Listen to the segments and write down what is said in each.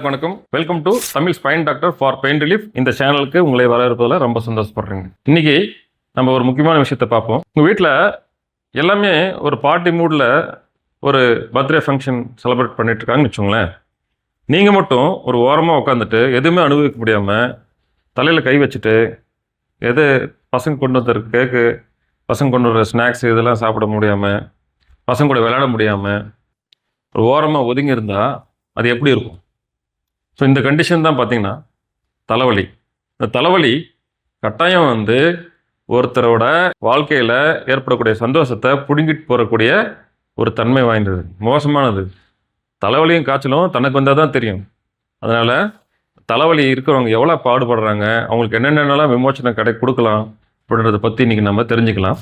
எல்லாருக்கும் வணக்கம். Welcome to Tamil spine doctor for pain relief. இந்த சேனலுக்கு உங்களை வரவேற்பதில் ரொம்ப சந்தோஷப்படுறேங்க. இன்னைக்கு நம்ம ஒரு முக்கியமான விஷயத்தை பார்ப்போம். உங்கள் வீட்டில் எல்லாமே ஒரு பார்ட்டி மூடில் ஒரு பர்த்டே ஃபங்க்ஷன் செலிப்ரேட் பண்ணிட்டு இருக்காங்கன்னு வச்சுக்கோங்களேன். நீங்கள் மட்டும் ஒரு ஓரமாக உட்காந்துட்டு எதுவுமே அனுபவிக்க முடியாமல் தலையில் கை வச்சுட்டு எது பசங்க கொண்டு வர கேக்கு, பசங்க கொண்டு வர ஸ்நாக்ஸ் இதெல்லாம் சாப்பிட முடியாமல், பசங்க கூட விளையாட முடியாமல் ஒரு ஓரமாக ஒதுங்கி இருந்தால் அது எப்படி இருக்கும்? ஸோ இந்த கண்டிஷன் தான் பார்த்தீங்கன்னா தலைவலி. இந்த தலைவலி கட்டாயம் ஒருத்தரோட வாழ்க்கையில் ஏற்படக்கூடிய சந்தோஷத்தை பிடுங்கிட்டு போகக்கூடிய ஒரு தன்மை வாய்ந்தது, மோசமானது. தலைவலியும் காய்ச்சலும் தனக்கு வந்தால் தான் தெரியும். அதனால் தலைவலி இருக்கிறவங்க எவ்வளோ பாடுபடுறாங்க, அவங்களுக்கு என்னென்னலாம் விமோச்சனம் கொடுக்கலாம் அப்படின்றத பற்றி இன்றைக்கி நம்ம தெரிஞ்சுக்கலாம்.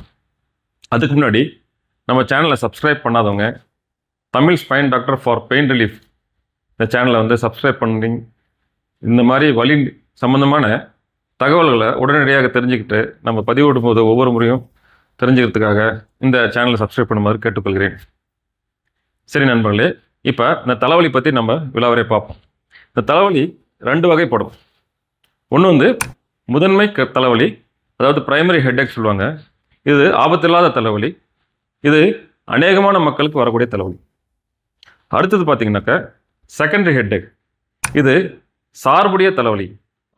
அதுக்கு முன்னாடி நம்ம சேனலை சப்ஸ்கிரைப் பண்ணாதவங்க Tamil spine doctor for pain relief இந்த சேனலை சப்ஸ்கிரைப் பண்ணி இந்த மாதிரி வலி சம்மந்தமான தகவல்களை உடனடியாக தெரிஞ்சுக்கிட்டு நம்ம பதிவிடும் போது ஒவ்வொரு முறையும் தெரிஞ்சுக்கிறதுக்காக இந்த சேனலை சப்ஸ்கிரைப் பண்ணுமாறு கேட்டுக்கொள்கிறேன். சரி நண்பர்களே, இப்போ இந்த தலைவலி பற்றி நம்ம விலாவரை பார்ப்போம். இந்த தலைவலி 2 வகைப்படும். ஒன்று முதன்மை தலைவலி, அதாவது பிரைமரி ஹெட்டேக் சொல்லுவாங்க. இது ஆபத்தில்லாத தலைவலி. இது அநேகமான மக்களுக்கு வரக்கூடிய தலைவலி. அடுத்தது பார்த்தீங்கன்னாக்கா செகண்டரி ஹெட்டேக். இது சார்புடைய தலைவலி,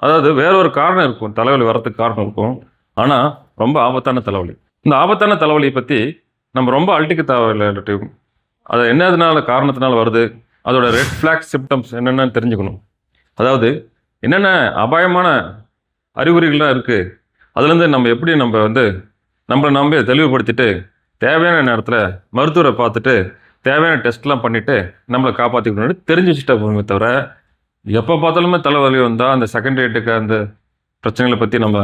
அதாவது வேறொரு காரணம் இருக்கும், தலைவலி வரத்துக்கு காரணம் இருக்கும், ஆனால் ரொம்ப ஆபத்தான தலைவலி. இந்த ஆபத்தான தலைவலியை பற்றி நம்ம ரொம்ப அழட்டிக்க தேவையில்லை. அது என்னதுனால காரணத்தினால வருது, அதோட ரெட் ஃப்ளாக் சிம்டம்ஸ் என்னென்னு தெரிஞ்சுக்கணும். அதாவது என்னென்ன அபாயமான அறிகுறிகள்லாம் இருக்குது, அதுலேருந்து நம்ம எப்படி நம்மளை நம்ப தெளிவுபடுத்திட்டு தேவையான நேரத்தில் மருத்துவரை பார்த்துட்டு தேவையான டெஸ்ட்லாம் பண்ணிவிட்டு நம்மளை காப்பாற்றிக்கணும்னு தெரிஞ்சு வச்சுட்டா போகுமே தவிர, எப்போ பார்த்தாலுமே தலைவலி வந்தால் அந்த செகண்டரி ஹெட்டுக்கு அந்த பிரச்சனைகளை பற்றி நம்ம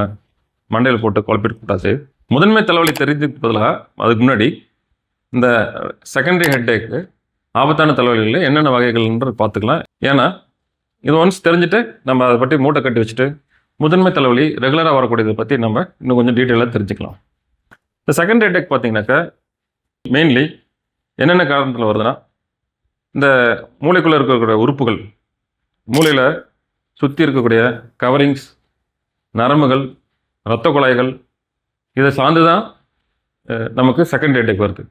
மண்டையில் போட்டு குழப்பிடக்கூடாது. முதன்மை தலைவலி தெரிஞ்சுக்கு பதிலாக அதுக்கு முன்னாடி இந்த செகண்டரி ஹெட்டேக்கு ஆபத்தான தலைவலிகளில் என்னென்ன வகைகள்ன்றது பார்த்துக்கலாம். ஏன்னா இது ஒன்ஸ் தெரிஞ்சுட்டு நம்ம அதை பற்றி மூட்டை கட்டி வச்சுட்டு முதன்மை தலைவலி ரெகுலராக வரக்கூடியதை பற்றி நம்ம இன்னும் கொஞ்சம் டீட்டெயிலாக தெரிஞ்சுக்கலாம். இந்த செகண்டரி ஹெட்டேக் பார்த்தீங்கன்னாக்கா மெயின்லி என்னென்ன காரணத்தில் வருதுன்னா, இந்த மூளைக்குள்ளே இருக்கக்கூடிய உறுப்புகள், மூளையில் சுற்றி இருக்கக்கூடிய கவரிங்ஸ், நரம்புகள், இரத்த குழாய்கள், இதை சார்ந்து தான் நமக்கு செகண்டரி ஹெட்டேக் வருது.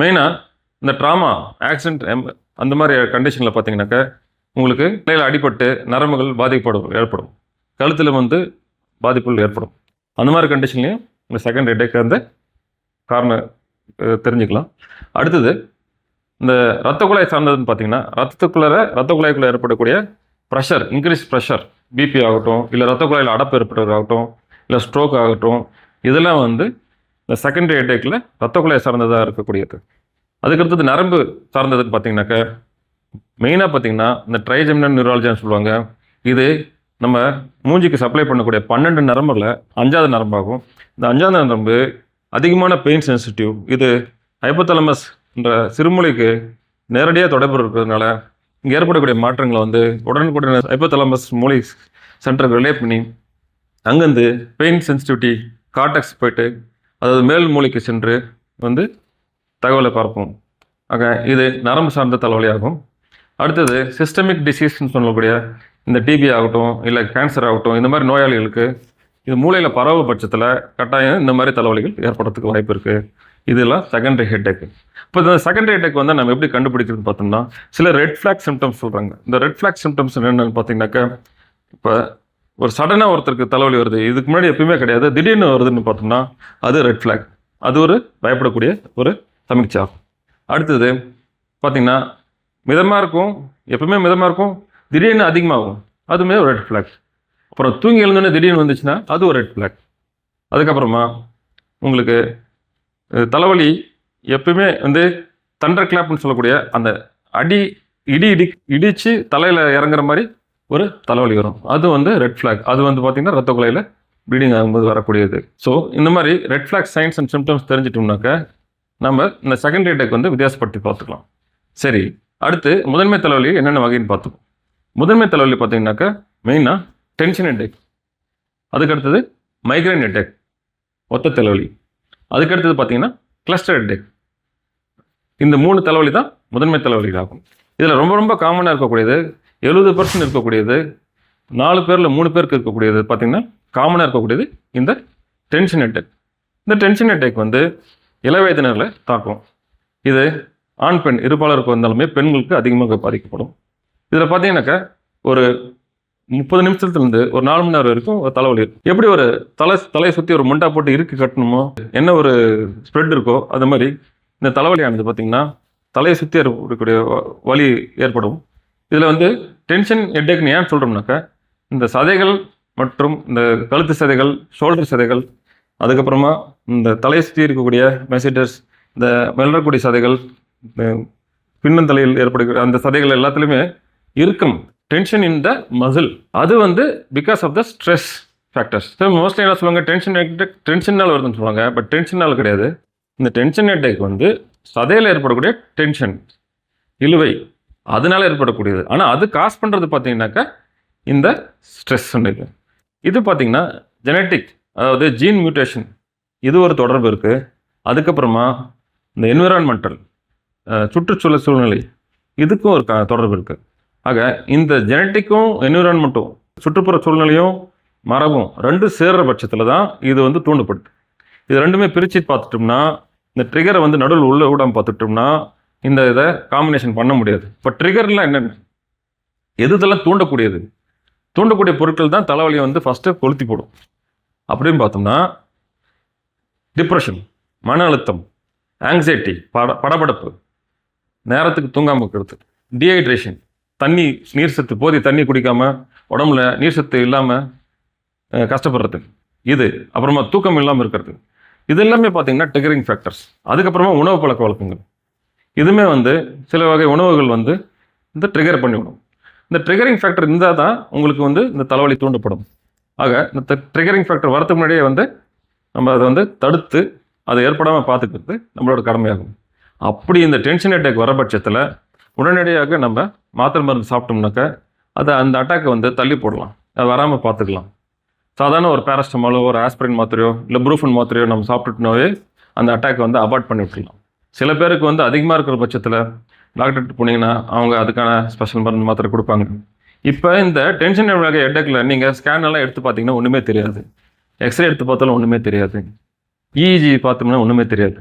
மெயினாக இந்த ட்ராமா, ஆக்சிடென்ட் அந்த மாதிரி கண்டிஷனில் பார்த்தீங்கன்னாக்கா உங்களுக்கு தலையில் அடிபட்டு நரம்புகள் ஏற்படும், கழுத்தில் பாதிப்புகள் ஏற்படும். அந்த மாதிரி கண்டிஷன்லையும் இந்த செகண்டரி ஹெட்டேக் காரணம் தெரிஞ்சுக்கலாம். அடுத்தது இந்த இரத்த குழாய் சார்ந்ததுன்னு பார்த்தீங்கன்னா, இரத்த குழாய்க்குள்ளே ஏற்படக்கூடிய ப்ரெஷர், இன்க்ரீஸ் ப்ரெஷர், பிபி ஆகட்டும், இல்லை இரத்த குழாயில் அடப்பு ஏற்படுறதாகட்டும், இல்லை ஸ்ட்ரோக் ஆகட்டும், இதெல்லாம் இந்த செகண்டரி ஹெட்டேக்கில் இரத்த குழாய் சார்ந்ததாக இருக்கக்கூடியது. அதுக்கடுத்தது நரம்பு சார்ந்ததுன்னு பார்த்தீங்கன்னாக்கா மெயினாக பார்த்தீங்கன்னா இந்த ட்ரைஜெமினல் நியூராலஜின்னு சொல்லுவாங்க. இது நம்ம மூஞ்சிக்கு சப்ளை பண்ணக்கூடிய 12 நரம்பில் 5வது நரம்பாகும். இந்த 5வது நரம்பு அதிகமான பெயின் சென்சிட்டிவ். இது ஹைப்போதலமஸ் என்ற சிறுமூளைக்கு நேரடியாக தொடர்பு இருக்கிறதுனால இங்கே ஏற்படக்கூடிய மாற்றங்களை உடனுக்குடனே ஹைப்போதலமஸ் மூளை சென்டருக்கு ரிலே பண்ணி அங்கேருந்து பெயின் சென்சிட்டிவிட்டி கார்டெக்ஸ் போயிட்டு, அதாவது மேல் மூளைக்கு சென்று தகவலை பார்ப்போம். ஆக இது நரம்பு சார்ந்த தலைவலியாகும். அடுத்தது சிஸ்டமிக் டிசீஸ்ன்னு சொல்லக்கூடிய இந்த டிபி ஆகட்டும், இல்லை கேன்சர் ஆகட்டும், இந்த மாதிரி நோயாளிகளுக்கு இது மூளையில் பரவும் பட்சத்தில் கட்டாயம் இந்த மாதிரி தலைவலிகள் ஏற்படுறதுக்கு வாய்ப்பு இருக்குது. இதெல்லாம் செகண்டரி ஹெட்டேக்கு. இப்போ இந்த செகண்டரி ஹெட்டேக் நம்ம எப்படி கண்டுபிடிக்கிறதுன்னு பார்த்தோம்னா, சில ரெட் ஃப்ளாக் சிம்டம்ஸ் சொல்கிறாங்க. இந்த ரெட் ஃப்ளாக் சிம்டம்ஸ் என்னென்னு பார்த்தீங்கன்னாக்கா, இப்போ ஒரு சடனாக ஒருத்தருக்கு தலைவலி வருது, இதுக்கு முன்னாடி எப்பயுமே கிடையாது, திடீர்னு வருதுன்னு பார்த்தோம்னா அது ரெட் ஃப்ளாக். அது ஒரு பயப்படக்கூடிய ஒரு சமிக்சை ஆகும். அடுத்தது பார்த்திங்கன்னா மிதமாக இருக்கும், எப்பவுமே மிதமாக இருக்கும், திடீர்னு அதிகமாகும், அதுவுமே ஒரு ரெட் ஃப்ளாக். அப்புறம் தூங்கி எழுந்தோடனே திடீர்னு வந்துச்சுன்னா அது ஒரு ரெட் ஃப்ளாக். அதுக்கப்புறமா உங்களுக்கு தலைவலி எப்பவுமே தண்டர் கிளாப்னு சொல்லக்கூடிய அந்த இடிச்சு தலையில் இறங்குற மாதிரி ஒரு தலைவலி வரும், அது ரெட் ஃப்ளாக். அது பார்த்தீங்கன்னா ரத்த குழாயில் ப்ளீடிங் ஆகும்போது வரக்கூடியது. ஸோ இந்த மாதிரி red flag signs and symptoms தெரிஞ்சிட்டோம்னாக்கா நம்ம இந்த செகண்டரி ஹெட்டேக் வித்தியாசப்படுத்தி பார்த்துக்கலாம். சரி, அடுத்து முதன்மை தலைவலி என்னென்ன வகைன்னு பார்த்துக்கோம். முதன்மை தலைவலி பார்த்தீங்கன்னாக்கா மெயினாக டென்ஷன் ஹெட்டேக், அதுக்கடுத்தது மைக்ரைன் ஹெட்டேக், ஒத்த தலைவலி, அதுக்கடுத்தது பார்த்தீங்கன்னா கிளஸ்டர் ஹெட்டேக். இந்த 3 தலைவலி தான் முதன்மை தலைவலி ஆகும். இதில் ரொம்ப ரொம்ப காமனாக இருக்கக்கூடியது 70% இருக்கக்கூடியது 4 பேரில் 3 பேருக்கு இருக்கக்கூடியது பார்த்தீங்கன்னா காமனாக இருக்கக்கூடியது இந்த டென்ஷன் ஹெட்டேக். இந்த டென்ஷன் ஹெட்டேக் வந்து இளவயதினர்களை தாக்கும். இது ஆண் பெண் இருபாலருக்கு வந்தாலுமே பெண்களுக்கு அதிகமாக பாதிக்கப்படும். இதில் பார்த்தீங்கன்னாக்கா ஒரு 30 நிமிஷத்துலேருந்து ஒரு 4 மணி நேரம் வரைக்கும் ஒரு தலைவலி இருக்கும். எப்படி ஒரு தலையை சுற்றி ஒரு முண்டா போட்டு இறுக்கி கட்டணுமோ, என்ன ஒரு ஸ்ப்ரெட் இருக்கோ அது மாதிரி இந்த தலைவலியானது பார்த்தீங்கன்னா தலையை சுற்றி இருக்கக்கூடிய வலி ஏற்படும். இதில் வந்து டென்ஷன் ஹெட்டேக்னு ஏன் சொல்கிறோம்னாக்கா, இந்த சதைகள் மற்றும் இந்த கழுத்து சதைகள், ஷோல்டர் சதைகள், அதுக்கப்புறமா இந்த தலையை சுற்றி இருக்கக்கூடிய மெசிடர்ஸ், இந்த மெல்லக்கூடிய சதைகள், பின்னந்தலையில் ஏற்படக்கூடிய அந்த சதைகள் எல்லாத்துலேயுமே இருக்கும் டென்ஷன் இன் த மசில். அது வந்து because of the stress factors. So mostly என்ன சொல்லுவாங்க, டென்ஷனால் வருதுன்னு சொல்லுவாங்க. பட் டென்ஷனால் கிடையாது. இந்த டென்ஷன் ஹெட்டேக் வந்து சதையில் ஏற்படக்கூடிய டென்ஷன், இழுவை, அதனால ஏற்படக்கூடியது. ஆனால் அது காஸ் பண்ணுறது பார்த்தீங்கன்னாக்கா இந்த ஸ்ட்ரெஸ் சொன்னது. இது பார்த்தீங்கன்னா ஜெனட்டிக், அதாவது ஜீன் மியூட்டேஷன், இது ஒரு தொடர்பு இருக்குது. அதுக்கப்புறமா இந்த என்விரான்மெண்டல், சுற்றுச்சூழல் சூழ்நிலை, இதுக்கும் ஒரு தொடர்பு இருக்குது. ஆக இந்த ஜெனட்டிக்கும் என்விரான்மெண்ட்டும், சுற்றுப்புற சூழ்நிலையும் மரபும் ரெண்டும் சேர்ற பட்சத்தில் தான் இது வந்து தூண்டப்படுது. இது ரெண்டுமே பிரித்து பார்த்துட்டோம்னா, இந்த ட்ரிகரை வந்து நடுவில் உள்ள விடாமல் பார்த்துட்டோம்னா இந்த இதை காம்பினேஷன் பண்ண முடியாது. இப்போ ட்ரிகர்லாம் என்னென்ன, எதுதெல்லாம் தூண்டக்கூடிய பொருட்கள் தான் தலைவலியை வந்து ஃபஸ்ட்டு கொளுத்தி போடும். அப்படின்னு பார்த்தோம்னா டிப்ரெஷன், மன அழுத்தம், ஆங்ஸைட்டி, படபடப்பு, நேரத்துக்கு தூங்காமல் இருக்கிறது, டீஹைட்ரேஷன், நீர் சத்து, போதிய தண்ணி குடிக்காமல் உடம்புல நீர் சத்து இல்லாமல் கஷ்டப்படுறது, இது அப்புறமா தூக்கம் இல்லாமல் இருக்கிறது, இது எல்லாமே பார்த்தீங்கன்னா ட்ரிகரிங் ஃபேக்டர்ஸ். அதுக்கப்புறமா உணவு பழக்க வழக்கங்கள், இதுவுமே வந்து சில வகை உணவுகள் வந்து இந்த ட்ரிகர் பண்ணிவிடும். இந்த ட்ரிகரிங் ஃபேக்டர் இருந்தால் தான் உங்களுக்கு வந்து இந்த தலைவலி தூண்டப்படும். ஆக இந்த ட்ரிகரிங் ஃபேக்டர் வரதுக்கு முன்னாடியே வந்து நம்ம அதை வந்து தடுத்து அதை ஏற்படாமல் பார்த்துக்கிறது நம்மளோட கடமையாகும். அப்படி இந்த டென்ஷன் அட்டாக் வர பட்சத்தில் உடனடியாக நம்ம மாத்திரை மருந்து சாப்பிட்டோம்னாக்கா அதை அந்த அட்டாக்கை வந்து தள்ளி போடலாம், அது வராமல் பார்த்துக்கலாம். சாதாரண ஒரு பேராஸ்டமாலோ ஒரு ஆஸ்பிரின் மாத்திரையோ இல்லை ப்ரூஃபன் மாத்திரையோ நம்ம சாப்பிட்டுட்டோவே அந்த அட்டாக்கை வந்து அவாய்ட் பண்ணி விட்டுடலாம். சில பேருக்கு வந்து அதிகமாக இருக்கிற பட்சத்தில் டாக்டர்கிட்ட போனீங்கன்னா அவங்க அதுக்கான ஸ்பெஷல் மருந்து மாத்திரை கொடுப்பாங்க. இப்போ இந்த டென்ஷன் வகை ஹெட்டேக்கில் நீங்கள் ஸ்கேன் எல்லாம் எடுத்து பார்த்தீங்கன்னா ஒன்றுமே தெரியாது, எக்ஸ்ரே எடுத்து பார்த்தாலும் ஒன்றுமே தெரியாது, இஇஜி பார்த்தோம்னா ஒன்றுமே தெரியாது.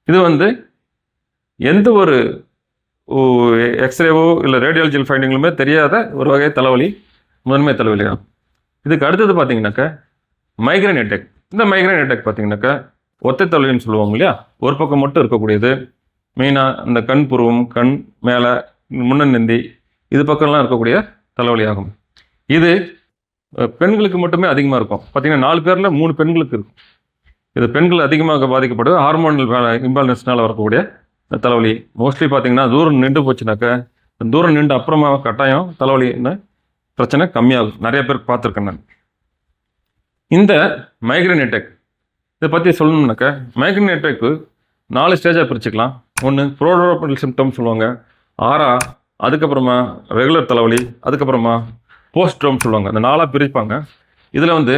இது வந்து எந்த ஒரு எக்ஸ்ரேவோ இல்லை ரேடியாலஜி ஃபைண்டிங்களுமே தெரியாத ஒரு வகை தலைவலி, முதன்மை தலைவலி தான். இதுக்கு அடுத்தது பார்த்தீங்கன்னாக்கா மைக்ரைன் ஹெட்டேக். இந்த மைக்ரைன் ஹெட்டேக் பார்த்தீங்கன்னாக்கா ஒத்தை தலைவலின்னு சொல்லுவாங்க இல்லையா, ஒரு பக்கம் மட்டும் இருக்கக்கூடியது. மெயினாக இந்த கண் புருவம், கண் மேலே, முன்னந்தி, இது பக்கம்லாம் இருக்கக்கூடிய தலைவலி ஆகும். இது பெண்களுக்கு மட்டுமே அதிகமாக இருக்கும். பார்த்தீங்கன்னா 4 பேரில் 3 பெண்களுக்கு இருக்கும். இது பெண்கள் அதிகமாக பாதிக்கப்படுது ஹார்மோனல் இம்பேலன்ஸ்னால் வரக்கூடிய தலைவலி. மோஸ்ட்லி பார்த்தீங்கன்னா தூரம் நின்று போச்சுனாக்கா, தூரம் நின்று அப்புறமா கட்டாயம் தலைவலின்னு பிரச்சனை கம்மியாகும். நிறைய பேருக்கு பார்த்துருக்கேன் நான். இந்த மைக்ரைன் ஹெட்டேக் இதை பற்றி சொல்லணும்னாக்கா, மைக்ரைன் ஹெட்டேக்கு 4 ஸ்டேஜாக பிரிச்சுக்கலாம். ஒன்று ப்ரோட்ரோமல் சிம்டம் சொல்லுவாங்க, ஆரா, அதுக்கப்புறமா ரெகுலர் தலைவலி, அதுக்கப்புறமா போஸ்ட்ரோம் சொல்லுவாங்க. அந்த 4ஆக பிரிப்பாங்க. இதில் வந்து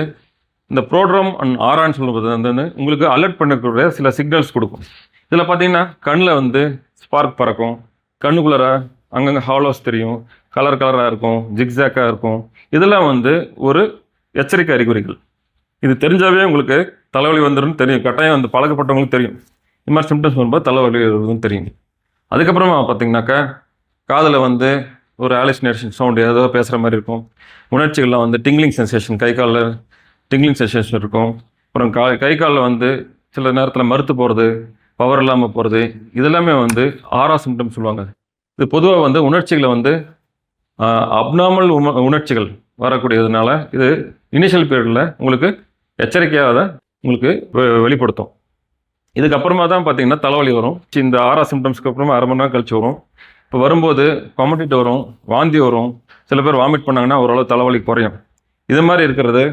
இந்த ப்ரோட்ரோம் அண்ட் ஆரான்னு சொல்லுவது வந்து உங்களுக்கு அலர்ட் பண்ணக்கூடிய சில சிக்னல்ஸ் கொடுக்கும். இதில் பார்த்தீங்கன்னா கண்ணில் வந்து ஸ்பார்க் பறக்கும், கண்ணுக்குள்ளார அங்கங்கே ஹாலோஸ் தெரியும், கலராக இருக்கும், ஜிக்ஸாக்காக இருக்கும். இதெல்லாம் வந்து ஒரு எச்சரிக்கை அறிகுறிகள். இது தெரிஞ்சாவே உங்களுக்கு தலைவலி வந்துடும் தெரியும், கட்டாயம் வந்து பழக்கப்பட்டவங்களுக்கு தெரியும். இந்த மாதிரி சிம்டம்ஸ் வரும்போது தலைவலி வருதுன்னு தெரியும். அதுக்கப்புறமா பார்த்தீங்கன்னாக்கா காதில் வந்து ஒரு ஆலிசினேஷன் சவுண்டு ஏதோ பேசுகிற மாதிரி இருக்கும். உணர்ச்சிகள்லாம் வந்து டிங்லிங் சென்சேஷன், கை காலில் டிங்லிங் சென்சேஷன் இருக்கும். அப்புறம் கை காலில் வந்து சில நேரத்தில் மறுத்து போகிறது, பவர் இல்லாமல் போகிறது, இதெல்லாமே வந்து ஆரா சிம்டம் சொல்லுவாங்க. இது பொதுவாக வந்து உணர்ச்சிகளை வந்து அப்நார்மல் உணர்ச்சிகள் வரக்கூடியதுனால இது இனிஷியல் பீரியடில் உங்களுக்கு எச்சரிக்கையாக உங்களுக்கு வெளிப்படுத்தும். இதுக்கப்புறமா தான் பார்த்தீங்கன்னா தலைவலி வரும். இந்த ஆரா சிம்டம்ஸ்க்கு அப்புறமா அரை மணி நேரம் கழிச்சு வரும். இப்போ வரும்போது கொமட்டிட்டு வரும், வாந்தி வரும், சில பேர் வாமிட் பண்ணாங்கன்னா ஓரளவு தலைவலி குறையும். இது மாதிரி இருக்கிறது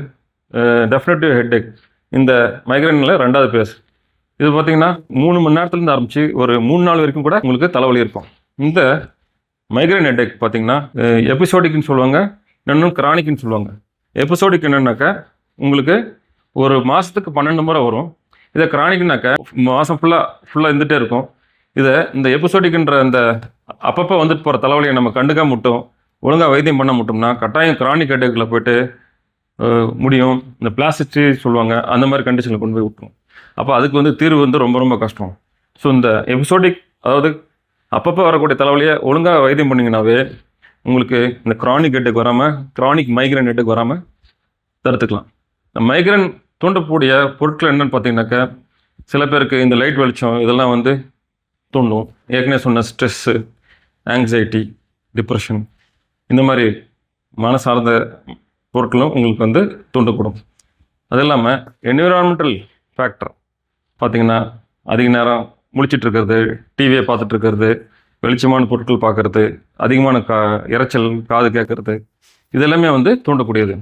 டெஃபினட்டிவ் ஹெட்டேக், இந்த மைக்ரைனில் 2வது பேஸ். இது பார்த்தீங்கன்னா 3 மணி நேரத்துலேருந்து ஆரம்பித்து ஒரு 3 நாள் வரைக்கும் கூட உங்களுக்கு தலைவலி இருக்கும். இந்த மைக்ரைன் ஹெட்டேக் பார்த்தீங்கன்னா எபிசோடிக்னு சொல்லுவாங்க, இன்னும் கிரானிக்னு சொல்லுவாங்க. எபிசோடிக் என்னன்னாக்கா உங்களுக்கு ஒரு மாதத்துக்கு 12 முறை வரும். இதை கிரானிக்னாக்கா மாதம் ஃபுல்லாக இருந்துகிட்டே இருக்கும். இதை இந்த எபிசோடிக்ன்ற அந்த அப்பப்போ வந்துட்டு போகிற தலைவலியை நம்ம கண்டுக்காம விட்டோம், ஒழுங்காக வைத்தியம் பண்ண மட்டும்னா கட்டாயம் கிரானிக் ஹெட்டேக்கில் போயிட்டு முடியும். இந்த பிளாஸ்டிசிட்டி சொல்லுவாங்க, அந்த மாதிரி கண்டிஷனில் கொண்டு போய் விட்டுரும். அப்போ அதுக்கு வந்து தீர்வு வந்து ரொம்ப ரொம்ப கஷ்டம். ஸோ இந்த எபிசோடிக், அதாவது அப்பப்போ வரக்கூடிய தலைவலியை ஒழுங்காக வைத்தியம் பண்ணிங்கனாவே உங்களுக்கு இந்த கிரானிக் ஹெட்டேக் வராமல், கிரானிக் மைக்ரைன் ஹெட்டேக் வராமல் தடுத்துக்கலாம். இந்த மைக்ரைன் தூண்டக்கூடிய பொருட்கள் என்னென்னு பார்த்தீங்கன்னாக்கா, சில பேருக்கு இந்த லைட் வெளிச்சம் இதெல்லாம் வந்து தூண்டும். ஏற்கனவே சொன்ன ஸ்ட்ரெஸ்ஸு, ஆங்ஸைட்டி, டிப்ரெஷன், இந்த மாதிரி மன சார்ந்த பொருட்களும் உங்களுக்கு வந்து தூண்டக்கூடும். அது இல்லாமல் என்விரான்மெண்டல் ஃபேக்டர் பார்த்திங்கன்னா, அதிக நேரம் முழிச்சிட்டு இருக்கிறது, டிவியை பார்த்துட்டு இருக்கிறது, வெளிச்சமான பொருட்கள் பார்க்குறது, அதிகமான இரைச்சல், காது கேட்குறது, இதெல்லாமே வந்து தூண்டக்கூடியது.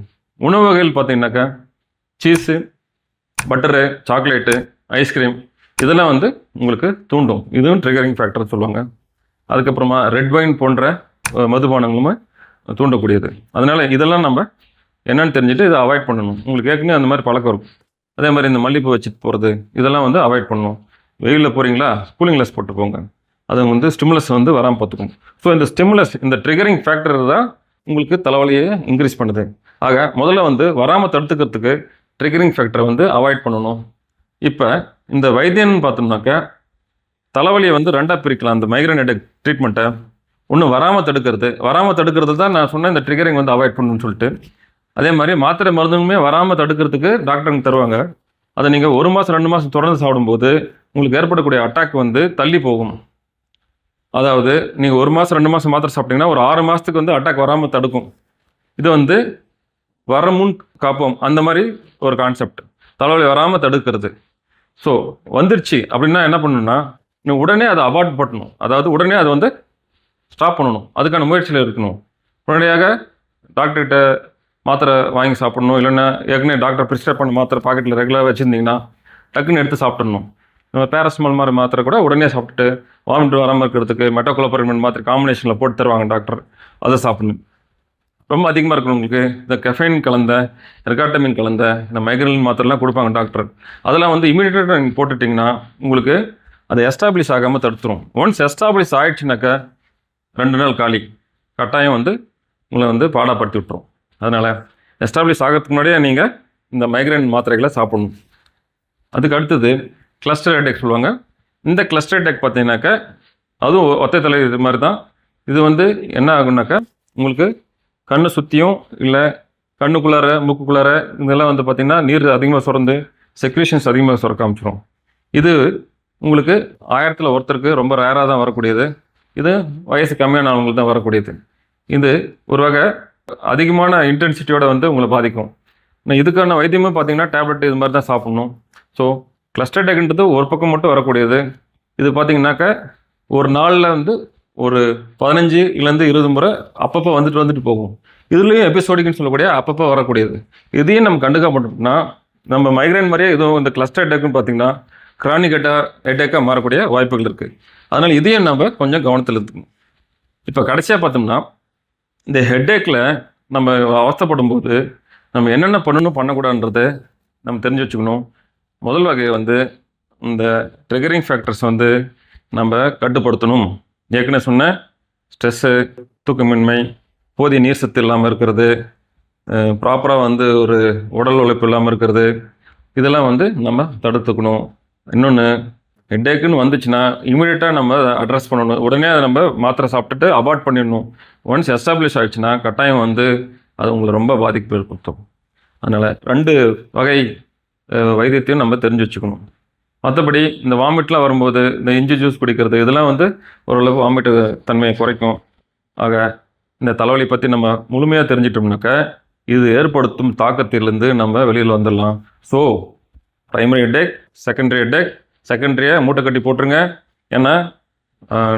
உணவு வகைகள் பார்த்திங்கனாக்கா சீஸு, பட்டரு, சாக்லேட்டு, ஐஸ்கிரீம் இதெல்லாம் வந்து உங்களுக்கு தூண்டும். இதுவும் ட்ரிகரிங் ஃபேக்டர் சொல்லுவாங்க. அதுக்கப்புறமா ரெட் வைன் போன்ற மதுபானங்களுமே தூண்டக்கூடியது. அதனால் இதெல்லாம் நம்ம என்னென்னு தெரிஞ்சுட்டு இதை அவாய்ட் பண்ணணும். உங்களுக்கு ஏற்கனவே அந்த மாதிரி பழக்கம் இருக்கும். அதே மாதிரி இந்த மல்லிகைப்பூ வச்சுட்டு போகிறது இதெல்லாம் வந்து அவாய்ட் பண்ணணும். வெயிலில் போகிறீங்களா, கூலிங் கிளாஸ் போட்டு போங்க. அது வந்து ஸ்டிமுலஸ் வந்து வராமல் பார்த்துக்கும். ஸோ இந்த ஸ்டிமுலஸ், இந்த ட்ரிகரிங் ஃபேக்டர் தான் உங்களுக்கு தலைவலியை இன்க்ரீஸ் பண்ணுது. ஆக முதல்ல வந்து வராமல் தடுத்துக்கிறதுக்கு ட்ரிகரிங் ஃபேக்டரை வந்து அவாய்ட் பண்ணணும். இப்போ இந்த வைத்தியன்னு பார்த்தோம்னாக்கா தலைவலியை வந்து ரெண்டாக பிரிக்கலாம். அந்த மைக்ரைன் ஹெட்டேக் ட்ரீட்மெண்ட்டை ஒன்று வராமல் தடுக்கிறது தான் நான் சொன்னேன், இந்த ட்ரிகரிங் வந்து அவாய்ட் பண்ணணும்னு சொல்லிட்டு. அதே மாதிரி மாத்திரை மருந்துமே வராமல் தடுக்கிறதுக்கு டாக்டருங்க தருவாங்க. அதை நீங்கள் 1 மாதம் 2 மாதம் தொடர்ந்து சாப்பிடும்போது உங்களுக்கு ஏற்படக்கூடிய அட்டாக் வந்து தள்ளி போகும். அதாவது நீங்கள் 1 மாதம் 2 மாதம் மாத்திரை சாப்பிட்டீங்கன்னா ஒரு 6 மாதத்துக்கு வந்து அட்டாக் வராமல் தடுக்கும். இது வந்து வரமுன் காப்போம், அந்த மாதிரி ஒரு கான்செப்ட். தலைவலி வராமல் தடுக்கிறது. ஸோ வந்துருச்சு அப்படின்னா என்ன பண்ணணும்னா, நீங்கள் உடனே அதை அவாய்ட் பண்ணணும். அதாவது உடனே அதை வந்து ஸ்டாப் பண்ணணும். அதுக்கான முயற்சியில் இருக்கணும். உடனடியாக டாக்டர்கிட்ட மாத்திரை வாங்கி சாப்பிடணும். இல்லைன்னா ஏற்கனவே டாக்டர் ப்ரிஸ்கிரைப் பண்ண மாத்திரை பாக்கெட்டில் ரெகுலராக வச்சுருந்தீங்கன்னா டக்குன்னு எடுத்து சாப்பிட்றணும். நம்ம பேராசிட்டமால் மாதிரி மாத்திரை கூட உடனே சாப்பிட்டு வாமிட் வராமல் இருக்கிறதுக்கு மெட்டோகுளோபரின் மாத்திரை காம்பினேஷனில் போட்டு தருவாங்க டாக்டர், அதை சாப்பிடணும். ரொம்ப அதிகமாக இருக்கணும் உங்களுக்கு இந்த கெஃபைன் கலந்த, எர்காட்டமின் கலந்த இந்த மைக்ரைன் மாத்திரைலாம் கொடுப்பாங்க டாக்டர். அதெல்லாம் வந்து இமீடியட்டாக நீங்கள் போட்டுட்டிங்கன்னா உங்களுக்கு அதை எஸ்டாப்ளிஷ் ஆகாமல் தடுத்துரும். ஒன்ஸ் எஸ்டாப்ளிஷ் ஆகிடுச்சுனாக்கா 2 நாள் காலி, கட்டாயம் வந்து உங்களை வந்து பாடாப்படுத்தி விட்டுரும். அதனால் எஸ்டாப்ளிஷ் ஆகிறதுக்கு முன்னாடியே நீங்கள் இந்த மைக்ரைன் மாத்திரைகளை சாப்பிடணும். அதுக்கு அடுத்தது கிளஸ்டர் ஹெட்டேக் சொல்லுவாங்க. இந்த கிளஸ்டர் ஹெட்டேக் பார்த்தீங்கன்னாக்கா அதுவும் ஒற்றை தலை இது மாதிரி தான். இது வந்து என்ன ஆகுனாக்கா, உங்களுக்கு கண்ணை சுற்றியும் இல்லை கண்ணுக்குள்ளார மூக்குக்குள்ளார இதெல்லாம் வந்து பார்த்திங்கன்னா நீர் அதிகமாக சுரந்து செக்ரேஷன்ஸ் அதிகமாக சுரக்க ஆரம்பிச்சிடும். இது உங்களுக்கு 1000ல் ஒருத்தருக்கு ரொம்ப ரேராக தான் வரக்கூடியது. இது வயசு கம்மியானவங்களுக்கு தான் வரக்கூடியது. இது ஒரு வகை அதிகமான இன்டென்சிட்டியோட வந்து உங்களை பாதிக்கும். இதுக்கான வைத்தியமும் பார்த்தீங்கன்னா டேப்லெட் இது மாதிரி தான் சாப்பிட்ணும். ஸோ கிளஸ்டர் ஹெட்டேக்ன்றது ஒரு பக்கம் மட்டும் வரக்கூடியது. இது பார்த்தீங்கன்னாக்கா ஒரு நாளில் வந்து ஒரு 15 20 முறை அப்பப்போ வந்துட்டு போகும். இதுலேயும் எபிசோடிக்னு சொல்லக்கூடிய அப்பப்போ வரக்கூடியது. இதையும் நம்ம கண்டுக்க மாட்டோம்னா நம்ம மைக்ரைன் மாதிரியே இதுவும் இந்த கிளஸ்டர் ஹெட்டேக்னு பார்த்தீங்கன்னா கிரானிக் ஹெட்டேக்காக மாறக்கூடிய வாய்ப்புகள் இருக்குது. அதனால் இதையும் நம்ம கொஞ்சம் கவனத்தில் எடுத்துக்கணும். இப்போ கடைசியாக பார்த்தோம்னா இந்த ஹெட்டேக்கில் நம்ம அவஸ்தைப்படும் போது நம்ம என்னென்ன பண்ணணும் பண்ணக்கூடாதுன்றதை நம்ம தெரிஞ்சு வச்சுக்கணும். முதல் வகை வந்து இந்த ட்ரிகரிங் ஃபேக்டர்ஸ் வந்து நம்ம கட்டுப்படுத்தணும். ஏற்கனவே சொன்ன ஸ்ட்ரெஸ்ஸு, தூக்கமின்மை, போதிய நீர் சத்து இல்லாமல் இருக்கிறது, ப்ராப்பராக வந்து ஒரு உடல் உழைப்பு இல்லாமல் இருக்கிறது, இதெல்லாம் வந்து நம்ம தடுத்துக்கணும். இன்னொன்று ஹெட்டேக்குன்னு வந்துச்சுன்னா இமீடியட்டாக நம்ம அட்ரஸ் பண்ணணும். உடனே அதை நம்ம மாத்திரை சாப்பிட்டுட்டு அவாய்ட் பண்ணிடணும். ஒன்ஸ் எஸ்டாப்ளிஷ் ஆகிடுச்சுன்னா கட்டாயம் வந்து அது உங்களை ரொம்ப பாதிப்பு ஏற்படுத்தும். அதனால் 2 வகை வைத்தியத்தையும் நம்ம தெரிஞ்சு வச்சுக்கணும். மற்றபடி இந்த வாமிட்லாம் வரும்போது இந்த இஞ்சி ஜூஸ் குடிக்கிறது இதெல்லாம் வந்து ஓரளவு வாமிட்டு தன்மையை குறைக்கும். ஆக இந்த தலைவலி பற்றி நம்ம முழுமையாக தெரிஞ்சிட்டோம்னாக்கா இது ஏற்படுத்தும் தாக்கத்திலிருந்து நம்ம வெளியில் வந்துடலாம். So primary headache, secondary headache, செகண்டரியை மூட்டை கட்டி போட்டுருங்க. ஏன்னா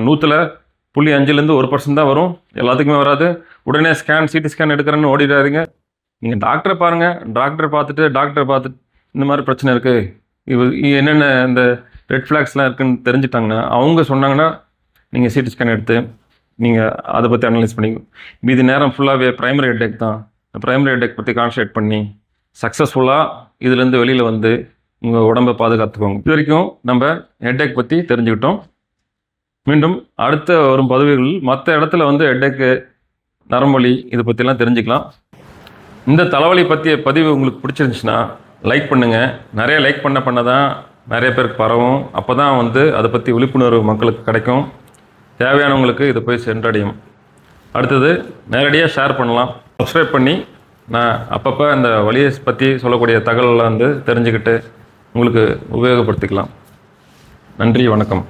100.5லேருந்து 1% தான் வரும், எல்லாத்துக்குமே வராது. உடனே சிடி ஸ்கேன் எடுக்கிறேன்னு ஓடிடாதீங்க. நீங்கள் டாக்டரை பாருங்கள். டாக்டரை பார்த்துட்டு இந்த மாதிரி பிரச்சனை இருக்குது, என்னென்ன இந்த ரெட் ஃப்ளாக்ஸ்லாம் இருக்குதுன்னு தெரிஞ்சுட்டாங்கன்னா அவங்க சொன்னாங்கன்னா நீங்கள் சிடி ஸ்கேன் எடுத்து நீங்கள் அதை பற்றி அனலைஸ் பண்ணி மீதி நேரம் ஃபுல்லாகவே ப்ரைமரி ஹெட்டேக் தான், ப்ரைமரி ஹெட்டேக் பற்றி கான்சன்ட்ரேட் பண்ணி சக்ஸஸ்ஃபுல்லாக இதுலேருந்து வெளியில் வந்து உங்கள் உடம்பை பாதுகாத்துக்கோங்க. இது வரைக்கும் நம்ம ஹெட்டேக் பற்றி தெரிஞ்சுக்கிட்டோம். மீண்டும் அடுத்த வரும் பதிவுகளில் மற்ற இடத்துல வந்து ஹெட்டேக்கு நரம்பு இதை பற்றிலாம் தெரிஞ்சுக்கலாம். இந்த தலைவலி பற்றிய பதிவு உங்களுக்கு பிடிச்சிருந்துச்சுன்னா லைக் பண்ணுங்கள். நிறைய லைக் பண்ண தான் நிறைய பேருக்கு பரவும். அப்போ தான் அதை பற்றி விழிப்புணர்வு மக்களுக்கு கிடைக்கும். தேவையானவங்களுக்கு இதை போய் சென்றடையும். அடுத்தது நேரடியாக ஷேர் பண்ணலாம். சப்ஸ்கிரைப் பண்ணி நான் அப்பப்போ இந்த வலியை பற்றி சொல்லக்கூடிய தகவலை தெரிஞ்சுக்கிட்டு உங்களுக்கு உபயோகப்படுத்திக்கலாம். நன்றி, வணக்கம்.